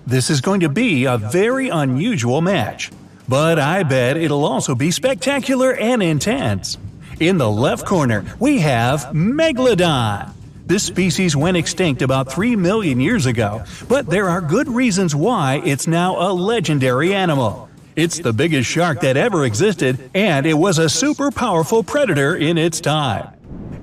This is going to be a very unusual match, but I bet it'll also be spectacular and intense. In the left corner, we have Megalodon. This species went extinct about 3 million years ago, but there are good reasons why it's now a legendary animal. It's the biggest shark that ever existed, and it was a super powerful predator in its time.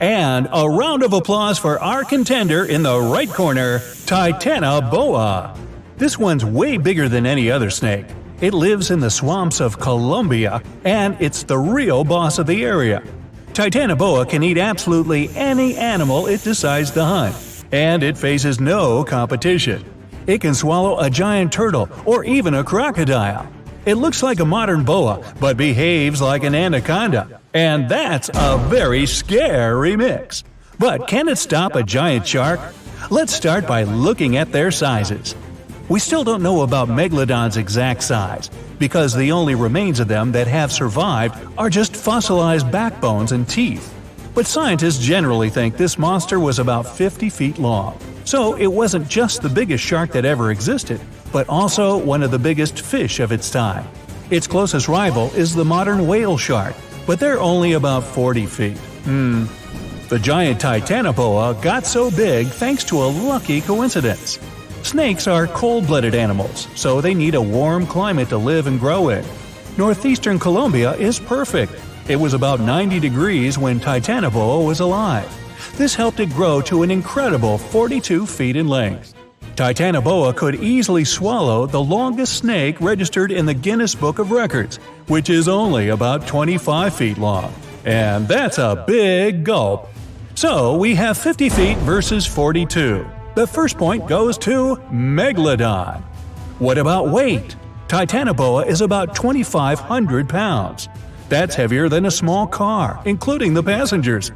And a round of applause for our contender in the right corner, Titanoboa. This one's way bigger than any other snake. It lives in the swamps of Colombia, and it's the real boss of the area. Titanoboa can eat absolutely any animal it decides to hunt, and it faces no competition. It can swallow a giant turtle or even a crocodile. It looks like a modern boa, but behaves like an anaconda, and that's a very scary mix. But can it stop a giant shark? Let's start by looking at their sizes. We still don't know about Megalodon's exact size, because the only remains of them that have survived are just fossilized backbones and teeth. But scientists generally think this monster was about 50 feet long. So it wasn't just the biggest shark that ever existed, but also one of the biggest fish of its time. Its closest rival is the modern whale shark, but they're only about 40 feet. The giant Titanoboa got so big thanks to a lucky coincidence. Snakes are cold-blooded animals, so they need a warm climate to live and grow in. Northeastern Colombia is perfect. It was about 90 degrees when Titanoboa was alive. This helped it grow to an incredible 42 feet in length. Titanoboa could easily swallow the longest snake registered in the Guinness Book of Records, which is only about 25 feet long. And that's a big gulp. So we have 50 feet versus 42. The first point goes to Megalodon. What about weight? Titanoboa is about 2,500 pounds. That's heavier than a small car, including the passengers.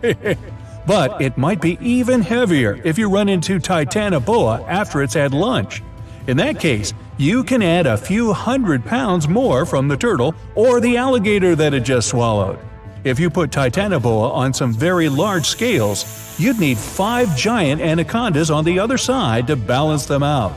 But it might be even heavier if you run into Titanoboa after it's had lunch. In that case, you can add a few hundred pounds more from the turtle or the alligator that it just swallowed. If you put Titanoboa on some very large scales, you'd need 5 giant anacondas on the other side to balance them out.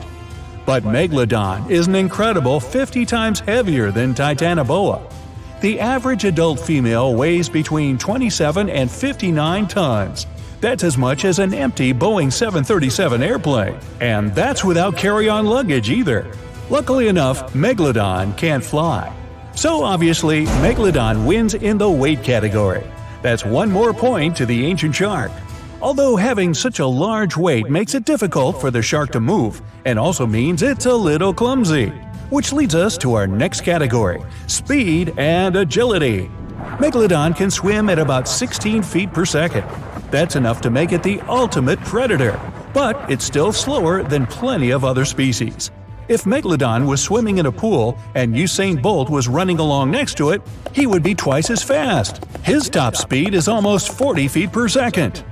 But Megalodon is an incredible 50 times heavier than Titanoboa. The average adult female weighs between 27 and 59 tons. That's as much as an empty Boeing 737 airplane. And that's without carry-on luggage either. Luckily enough, Megalodon can't fly. So obviously, Megalodon wins in the weight category. That's one more point to the ancient shark. Although having such a large weight makes it difficult for the shark to move, and also means it's a little clumsy. Which leads us to our next category, speed and agility. Megalodon can swim at about 16 feet per second. That's enough to make it the ultimate predator, but it's still slower than plenty of other species. If Megalodon was swimming in a pool and Usain Bolt was running along next to it, he would be twice as fast. His top speed is almost 40 feet per second.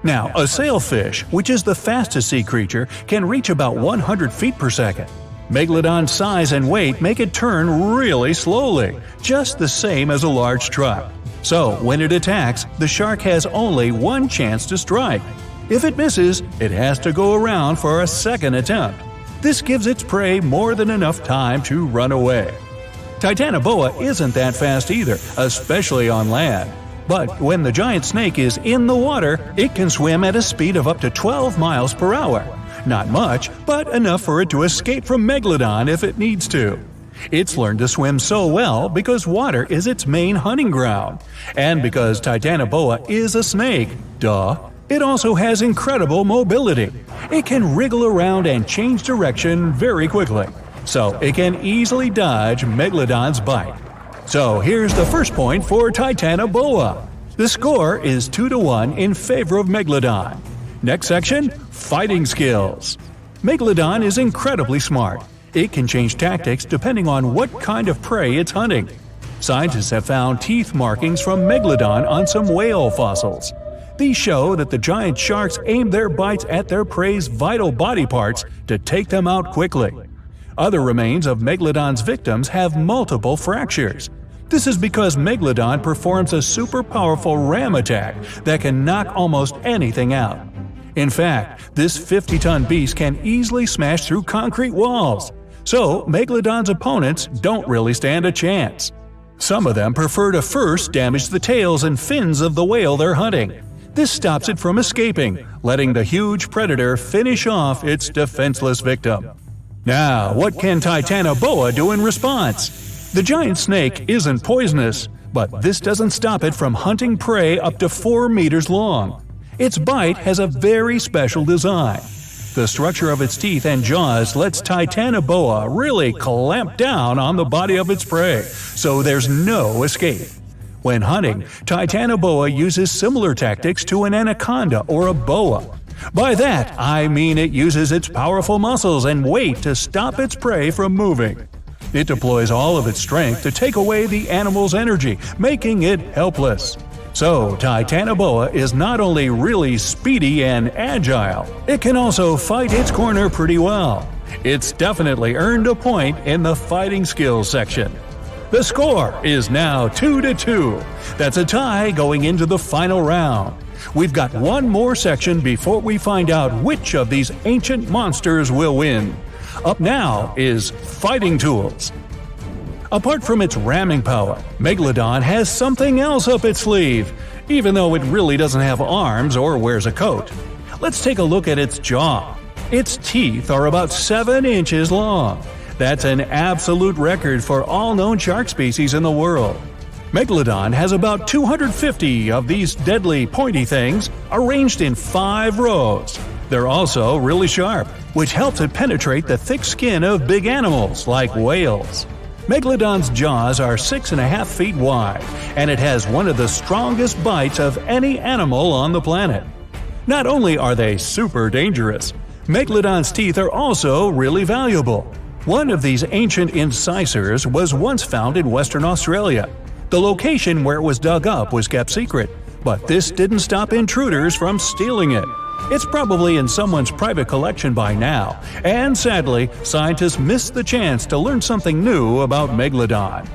Now, a sailfish, which is the fastest sea creature, can reach about 100 feet per second. Megalodon's size and weight make it turn really slowly, just the same as a large truck. So, when it attacks, the shark has only one chance to strike. If it misses, it has to go around for a second attempt. This gives its prey more than enough time to run away. Titanoboa isn't that fast either, especially on land. But when the giant snake is in the water, it can swim at a speed of up to 12 miles per hour. Not much, but enough for it to escape from Megalodon if it needs to. It's learned to swim so well because water is its main hunting ground. And because Titanoboa is a snake, duh, it also has incredible mobility. It can wriggle around and change direction very quickly, so it can easily dodge Megalodon's bite. So here's the first point for Titanoboa. The score is 2-1 in favor of Megalodon. Next section, fighting skills. Megalodon is incredibly smart. It can change tactics depending on what kind of prey it's hunting. Scientists have found teeth markings from Megalodon on some whale fossils. These show that the giant sharks aim their bites at their prey's vital body parts to take them out quickly. Other remains of Megalodon's victims have multiple fractures. This is because Megalodon performs a super powerful ram attack that can knock almost anything out. In fact, this 50-ton beast can easily smash through concrete walls. So Megalodon's opponents don't really stand a chance. Some of them prefer to first damage the tails and fins of the whale they're hunting. This stops it from escaping, letting the huge predator finish off its defenseless victim. Now, what can Titanoboa do in response? The giant snake isn't poisonous, but this doesn't stop it from hunting prey up to 4 meters long. Its bite has a very special design. The structure of its teeth and jaws lets Titanoboa really clamp down on the body of its prey, so there's no escape. When hunting, Titanoboa uses similar tactics to an anaconda or a boa. By that, I mean it uses its powerful muscles and weight to stop its prey from moving. It deploys all of its strength to take away the animal's energy, making it helpless. So, Titanoboa is not only really speedy and agile, it can also fight its corner pretty well. It's definitely earned a point in the fighting skills section. The score is now 2-2. That's a tie going into the final round. We've got one more section before we find out which of these ancient monsters will win. Up now is Fighting Tools. Apart from its ramming power, Megalodon has something else up its sleeve, even though it really doesn't have arms or wears a coat. Let's take a look at its jaw. Its teeth are about 7 inches long. That's an absolute record for all known shark species in the world. Megalodon has about 250 of these deadly pointy things arranged in 5 rows. They're also really sharp, which helps it penetrate the thick skin of big animals like whales. Megalodon's jaws are 6.5 feet wide, and it has one of the strongest bites of any animal on the planet. Not only are they super dangerous, Megalodon's teeth are also really valuable. One of these ancient incisors was once found in Western Australia. The location where it was dug up was kept secret, but this didn't stop intruders from stealing it. It's probably in someone's private collection by now, and sadly, scientists missed the chance to learn something new about Megalodon.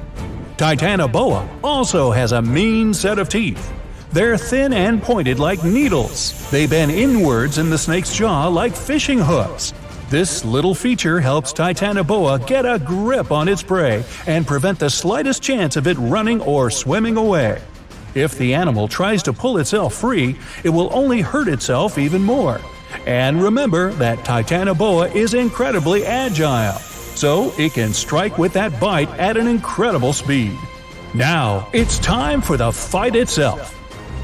Titanoboa also has a mean set of teeth. They're thin and pointed like needles. They bend inwards in the snake's jaw like fishing hooks. This little feature helps Titanoboa get a grip on its prey and prevent the slightest chance of it running or swimming away. If the animal tries to pull itself free, it will only hurt itself even more. And remember that Titanoboa is incredibly agile, so it can strike with that bite at an incredible speed. Now, it's time for the fight itself.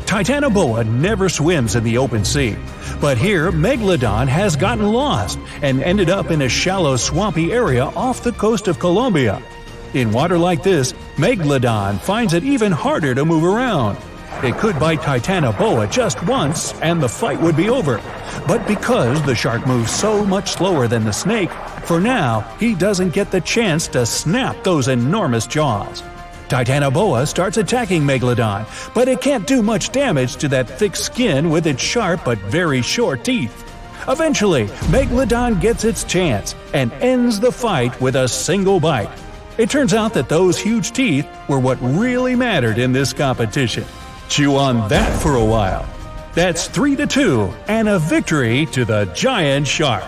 Titanoboa never swims in the open sea, but here Megalodon has gotten lost and ended up in a shallow swampy area off the coast of Colombia. In water like this, Megalodon finds it even harder to move around. It could bite Titanoboa just once and the fight would be over, but because the shark moves so much slower than the snake, for now he doesn't get the chance to snap those enormous jaws. Titanoboa starts attacking Megalodon, but it can't do much damage to that thick skin with its sharp but very short teeth. Eventually, Megalodon gets its chance and ends the fight with a single bite. It turns out that those huge teeth were what really mattered in this competition. Chew on that for a while. That's 3-2 and a victory to the giant shark.